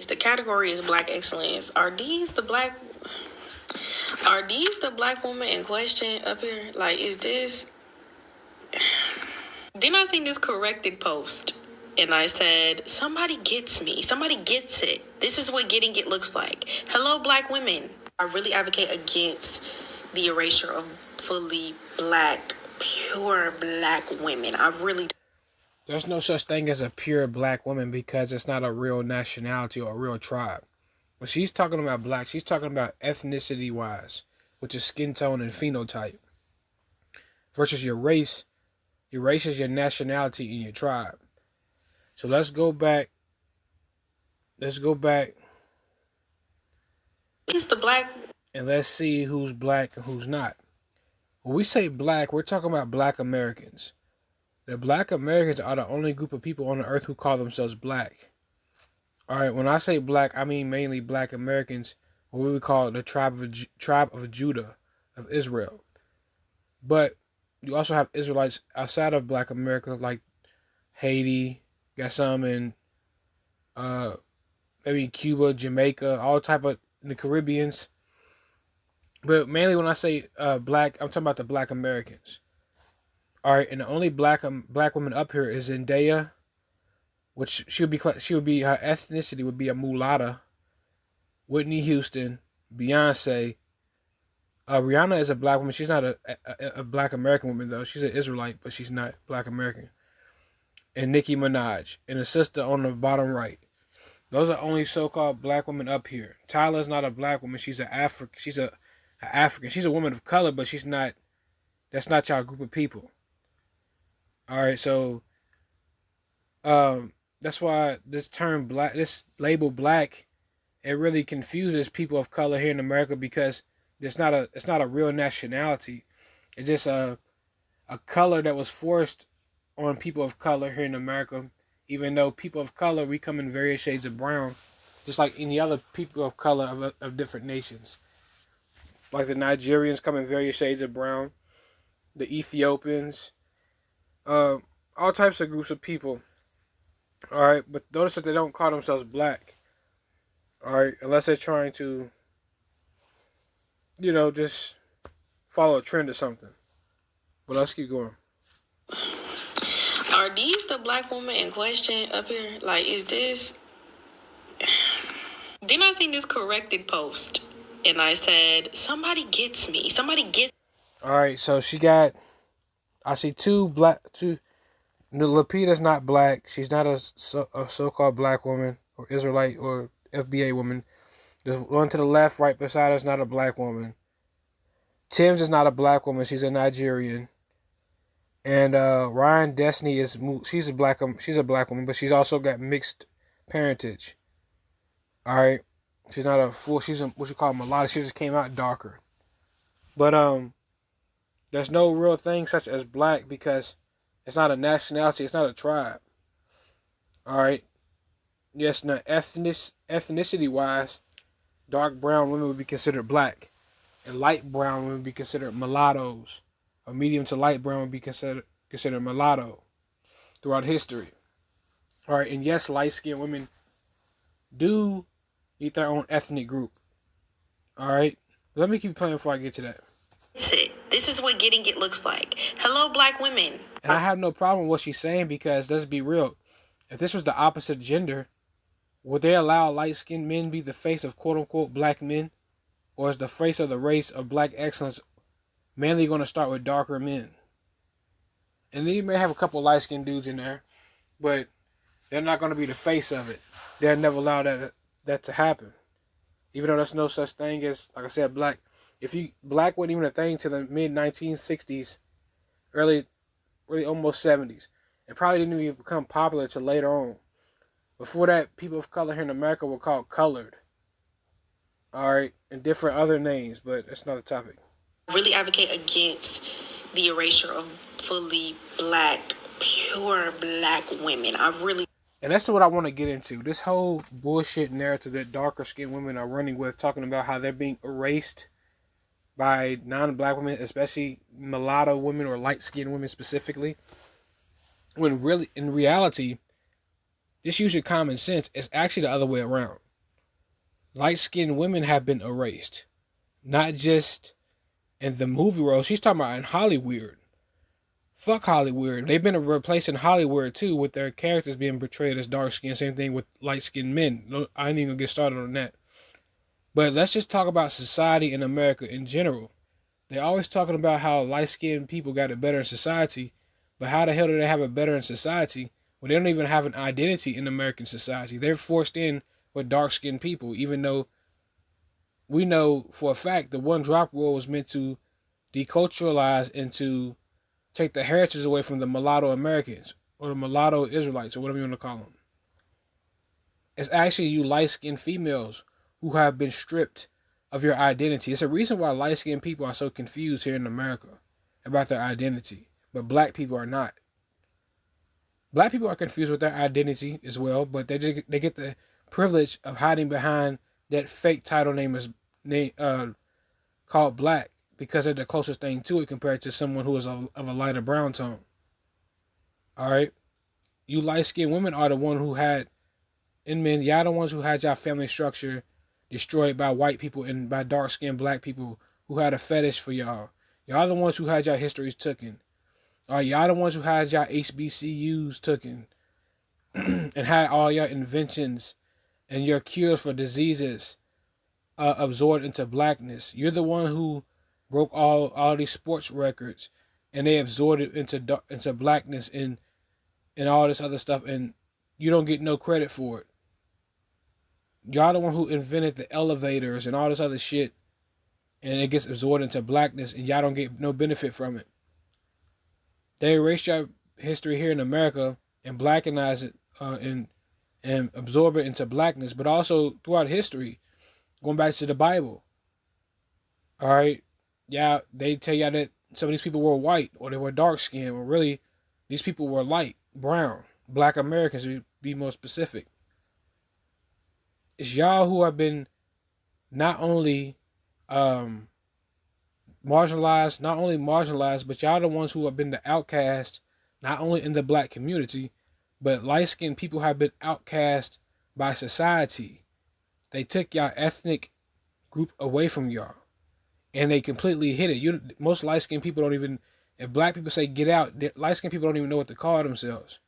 The category is Black excellence. Are these the black women in question up here? Like, is this? Then I seen this corrected post, and I said, somebody gets me. Somebody gets it. This is what getting it looks like. Hello, Black women. I really advocate against the erasure of fully Black, pure Black women. I really. There's no such thing as a pure Black woman because it's not a real nationality or a real tribe. When she's talking about Black, she's talking about ethnicity-wise, which is skin tone and phenotype, versus your race. Your race is your nationality and your tribe. So let's go back. It's the Black. And let's see who's Black and who's not. When we say Black, we're talking about Black Americans. The Black Americans are the only group of people on the earth who call themselves Black. All right, when I say Black, I mean mainly Black Americans, what we would call the tribe of Judah, of Israel. But you also have Israelites outside of Black America, like Haiti, got some in maybe Cuba, Jamaica, all type of in the Caribbeans. But mainly when I say Black, I'm talking about the Black Americans. All right, and the only black woman up here is Zendaya, which she would be her ethnicity would be a mulatta. Whitney Houston, Beyonce. Rihanna is a Black woman. She's not a Black American woman though. She's an Israelite, but she's not Black American. And Nicki Minaj, and the sister on the bottom right. Those are only so-called Black women up here. Tyla's not a Black woman. She's an African. She's a African. She's a woman of color, but she's not. That's not y'all group of people. All right, so that's why this term Black, this label Black, it really confuses people of color here in America because it's not a real nationality. It's just a color that was forced on people of color here in America. Even though people of color, we come in various shades of brown, just like any other people of color of different nations. Like the Nigerians come in various shades of brown, the Ethiopians, all types of groups of people. All right, but notice that they don't call themselves Black. All right, unless they're trying to, just follow a trend or something. But let's keep going. Are these the Black women in question up here? Like, is this? Then I seen this corrected post, and I said, somebody gets me. Somebody gets. All right, so I see two. Lapita's not Black. She's not a so-called Black woman or Israelite or FBA woman. The one to the left, right beside her, is not a Black woman. Tim's is not a Black woman. She's a Nigerian. And Ryan Destiny she's a black woman, but she's also got mixed parentage. All right, she's not a full. She's what you call mulatto. She just came out darker. But there's no real thing such as Black because it's not a nationality. It's not a tribe. All right. Yes, now ethnicity wise, dark brown women would be considered Black, and light brown women would be considered mulattoes. A medium to light brown would be considered mulatto throughout history. All right, and yes, light-skinned women do need their own ethnic group. All right, let me keep playing before I get to that. This is what getting it looks like. Hello, Black women. And I have no problem with what she's saying because let's be real. If this was the opposite gender, would they allow light-skinned men be the face of quote-unquote Black men? Or is the face of the race of Black excellence mainly going to start with darker men? And then you may have a couple light-skinned dudes in there, but they're not going to be the face of it. They'll never allow that to happen. Even though there's no such thing as, like I said, Black. Black wasn't even a thing till the mid-1960s, really almost 70s. It probably didn't even become popular till later on. Before that, people of color here in America were called colored. All right, and different other names, but that's another topic. Really advocate against the erasure of fully Black, pure Black women. And that's what I want to get into. This whole bullshit narrative that darker skinned women are running with, talking about how they're being erased by non-Black women, especially mulatto women or light-skinned women specifically. When really, in reality, just use your common sense. It's actually the other way around. light-skinned women have been erased. Not just in the movie role. She's talking about in Hollywood. Fuck Hollywood. They've been replacing Hollywood too with their characters being portrayed as dark skinned. Same thing with light skinned men. I ain't even gonna get started on that. But let's just talk about society in America in general. They're always talking about how light skinned people got it better in society, but how the hell do they have it better in society when they don't even have an identity in American society? They're forced in with dark skinned people, even though we know for a fact the one drop rule was meant to deculturalize and to take the heritage away from the mulatto Americans or the mulatto Israelites or whatever you want to call them. It's actually you light skinned females who have been stripped of your identity. It's a reason why light skinned people are so confused here in America about their identity, but black people are not. Black people are confused with their identity as well, but they get the privilege of hiding behind that fake title name is called black because they're the closest thing to it compared to someone who is of a lighter brown tone. All right, you light skinned women are the one who had, and men, y'all the ones who had y'all family structure destroyed by white people and by dark skinned black people who had a fetish for y'all. Y'all the ones who had y'all histories taken. All right, y'all the ones who had y'all HBCUs taken and had all your inventions and your cures for diseases absorbed into blackness. You're the one who broke all these sports records, and they absorbed it into blackness and all this other stuff, and you don't get no credit for it. Y'all the one who invented the elevators and all this other shit, and it gets absorbed into blackness, and y'all don't get no benefit from it. They erased your history here in America and blackenize it and absorb it into blackness, but also throughout history, going back to the Bible. All right, yeah, they tell y'all that some of these people were white or they were dark skinned, or really, these people were light brown, black Americans to be more specific. It's y'all who have been not only marginalized, but y'all the ones who have been the outcast, not only in the black community, but light skinned people have been outcast by society. They took y'all ethnic group away from y'all, and they completely hid it. Most light skinned people don't even. If black people say get out, light skinned people don't even know what to call themselves,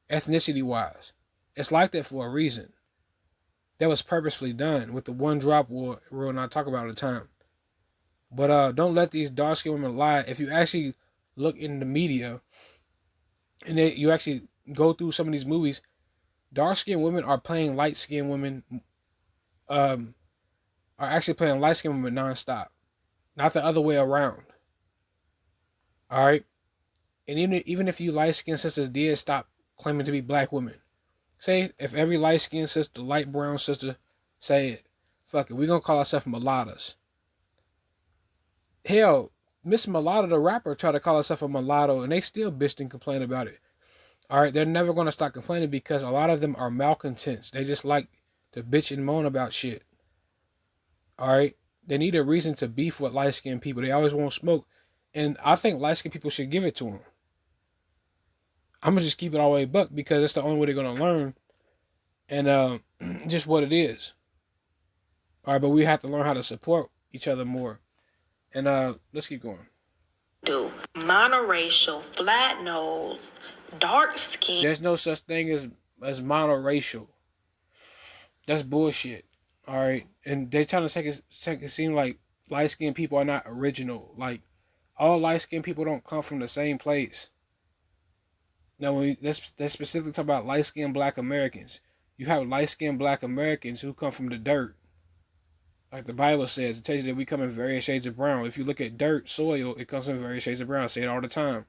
ethnicity wise. It's like that for a reason. That was purposefully done with the one drop rule, and I talk about it all the time. But don't let these dark skinned women lie. If you actually look in the media and you actually go through some of these movies, dark skinned women are playing light skinned women, are actually playing light skinned women nonstop, not the other way around. All right, and even if you light skinned sisters did stop claiming to be black women, say if every light skinned sister, light brown sister, say it, fuck it, we gonna call ourselves mulattoes. Hell, Miss Mulatto, the rapper, tried to call herself a mulatto, and they still bitched and complain about it. All right, they're never going to stop complaining because a lot of them are malcontents. They just like to bitch and moan about shit. All right, they need a reason to beef with light skinned people. They always want smoke, and I think light skinned people should give it to them. I'm gonna just keep it all the way buck because it's the only way they're gonna learn, and just what it is. All right, but we have to learn how to support each other more. And let's keep going. Do monoracial, flat nose, dark skin. There's no such thing as monoracial. That's bullshit. All right, and they're trying to make it seem like light skinned people are not original. Like all light skinned people don't come from the same place. Now, let's specifically talk about light skinned Black Americans. You have light skinned Black Americans who come from the dirt. Like the Bible says, it tells you that we come in various shades of brown. If you look at dirt, soil, it comes in various shades of brown. I say it all the time.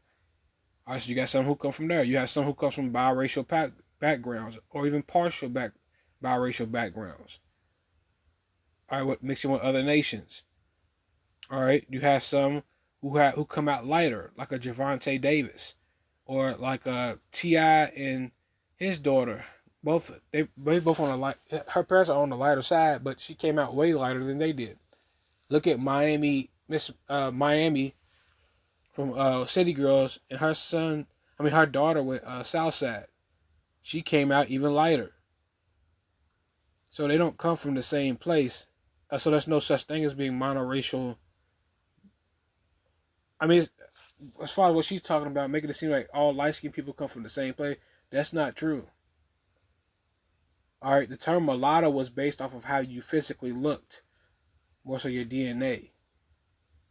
All right, so you got some who come from there. You have some who comes from biracial backgrounds or even partial biracial backgrounds. All right, what mixing with other nations. All right, you have some who come out lighter, like a Javante Davis, or like a T.I. and his daughter. They both on the light. Her parents are on the lighter side, but she came out way lighter than they did. Look at Miami from City Girls, and her daughter with Southside. She came out even lighter. So they don't come from the same place. So there's no such thing as being monoracial. I mean, as far as what she's talking about, making it seem like all light skinned people come from the same place, that's not true. All right, the term mulatto was based off of how you physically looked, more so your DNA,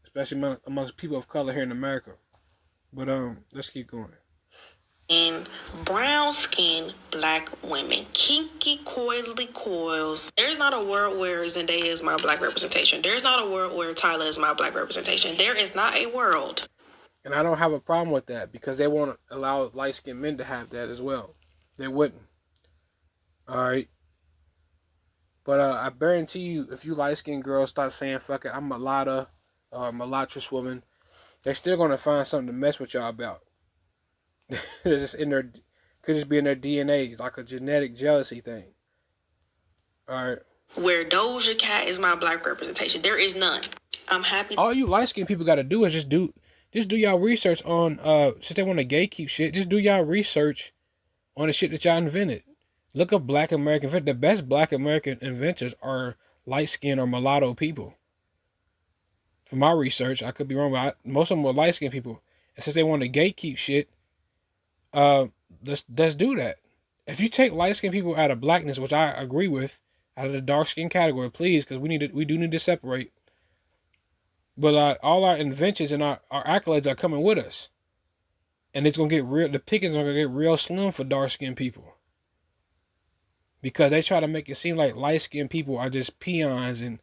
especially amongst people of color here in America. But let's keep going. And brown skinned black women, kinky coily coils. There's not a world where Zendaya is my black representation. There's not a world where Tyler is my black representation. There is not a world. And I don't have a problem with that because they won't allow light skinned men to have that as well. They wouldn't. All right. But I guarantee you, if you light skinned girls start saying, fuck it, I'm mulatto or mulattress woman, they're still going to find something to mess with y'all about. It's just in their, could just be in their DNA, like a genetic jealousy thing. All right. Where Doja Cat is my black representation. There is none. I'm happy. All you light skinned people got to do is just do y'all research on, since they want to gatekeep shit, just do y'all research on the shit that y'all invented. Look up black American, the best black American inventors are light skinned or mulatto people. From my research, I could be wrong, but most of them were light skinned people. And since they want to gatekeep shit, let's do that. If you take light skinned people out of blackness, which I agree with, out of the dark skin category, please, because we do need to separate. But all our inventions and our accolades are coming with us, and it's gonna get real. The pickings are gonna get real slim for dark skinned people because they try to make it seem like light skinned people are just peons and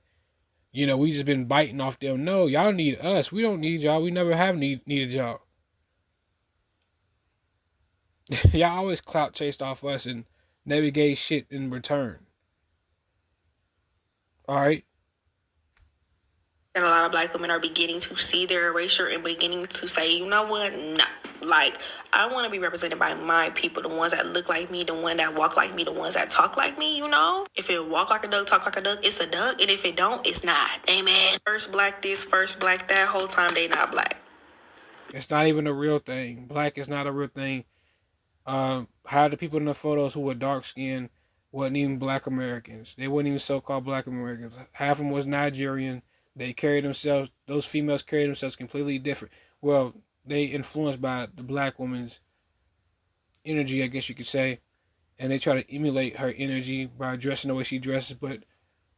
we just been biting off them. No, y'all need us. We don't need y'all. We never have needed y'all. Y'all always clout chased off us and never gave shit in return. All right. And a lot of black women are beginning to see their erasure and beginning to say, you know what? No. Like, I want to be represented by my people, the ones that look like me, the ones that walk like me, the ones that talk like me, If it walk like a duck, talk like a duck, it's a duck. And if it don't, it's not. Amen. First black this, first black that, whole time they not black. It's not even a real thing. Black is not a real thing. How the people in the photos who were dark skinned wasn't even black Americans. They weren't even so-called black Americans. Half of them was Nigerian. They carried themselves, those females carried themselves completely different. Well, they influenced by the black woman's energy, I guess you could say. And they try to emulate her energy by dressing the way she dresses. But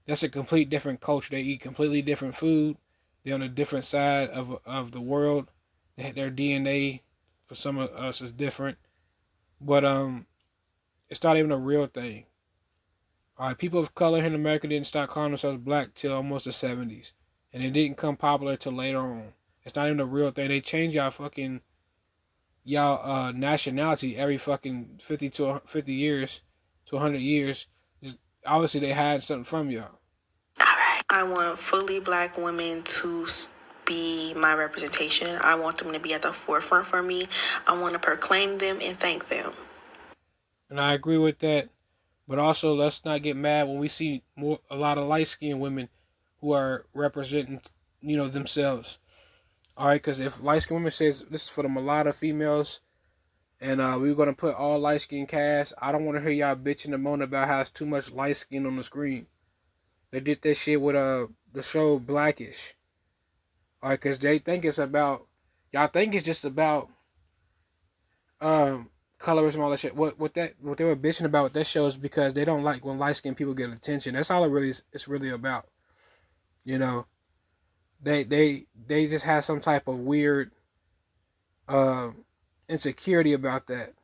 that's a complete different culture. They eat completely different food. They're on a different side of the world. Their DNA, for some of us, is different. But it's not even a real thing. All right, people of color in America didn't start calling themselves black till almost the 70s. And it didn't come popular till later on. It's not even a real thing. They change y'all nationality every fucking 50 years to 100 years. Just, obviously they hide something from y'all. Alright. I want fully black women to be my representation. I want them to be at the forefront for me. I want to proclaim them and thank them. And I agree with that. But also, let's not get mad when we see a lot of light-skinned women who are representing, themselves. All right, because if light-skinned women says this is for the mulatto females, and we're gonna put all light-skinned cast, I don't want to hear y'all bitching and moaning about how it's too much light skin on the screen. They did that shit with the show Blackish. All right, because they think it's about, y'all think it's just about colorism and all that shit. What they were bitching about with that show is because they don't like when light-skinned people get attention. That's all it's really about. They just have some type of weird insecurity about that.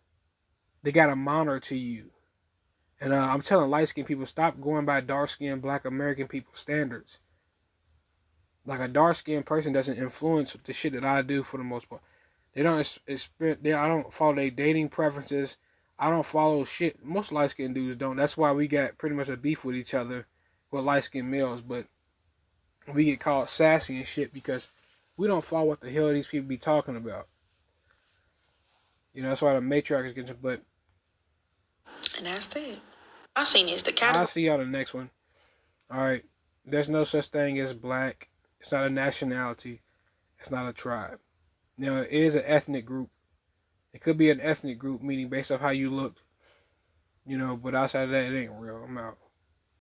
They got to monitor you. And I'm telling light-skinned people, stop going by dark-skinned black American people standards. Like a dark-skinned person doesn't influence the shit that I do for the most part. They don't I don't follow their dating preferences. I don't follow shit. Most light-skinned dudes don't. That's why we got pretty much a beef with each other with light-skinned males. But we get called sassy and shit because we don't follow what the hell these people be talking about. That's why the matriarch is getting. But and that's it. I seen this. The category. I'll see y'all the next one. All right. There's no such thing as black. It's not a nationality. It's not a tribe. Now, it is an ethnic group. It could be an ethnic group, meaning based off how you look. But outside of that, it ain't real. I'm out.